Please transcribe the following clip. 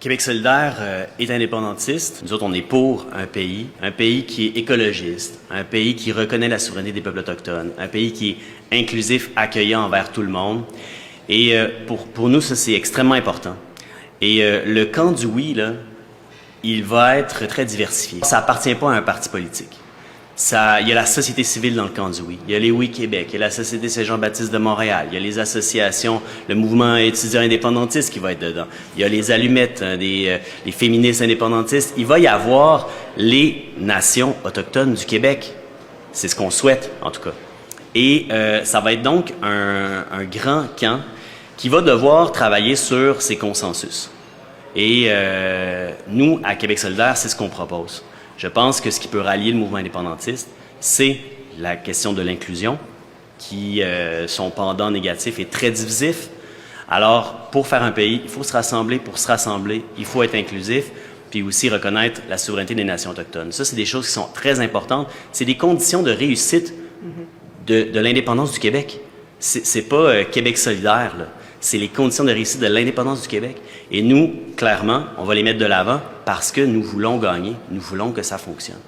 Québec solidaire est indépendantiste. Nous autres, on est pour un pays qui est écologiste, un pays qui reconnaît la souveraineté des peuples autochtones, un pays qui est inclusif, accueillant envers tout le monde. Et pour nous, ça, c'est extrêmement important. Et le camp du oui, là, il va être très diversifié. Ça appartient pas à un parti politique. Il y a la société civile dans le camp du oui. Il y a les Oui Québec, il y a la Société Saint-Jean-Baptiste de Montréal, il y a les associations, le mouvement étudiant indépendantiste qui va être dedans. Il y a les Allumettes, les féministes indépendantistes. Il va y avoir les nations autochtones du Québec. C'est ce qu'on souhaite, en tout cas. Et ça va être donc un grand camp qui va devoir travailler sur ses consensus. Et nous, à Québec solidaire, c'est ce qu'on propose. Je pense que ce qui peut rallier le mouvement indépendantiste, c'est la question de l'inclusion, qui son pendant négatif est très divisif. Alors, pour faire un pays, il faut se rassembler. Pour se rassembler, il faut être inclusif, puis aussi reconnaître la souveraineté des nations autochtones. Ça, c'est des choses qui sont très importantes. C'est des conditions de réussite de l'indépendance du Québec. C'est pas Québec solidaire, là. C'est les conditions de réussite de l'indépendance du Québec. Et nous, clairement, on va les mettre de l'avant parce que nous voulons gagner, nous voulons que ça fonctionne.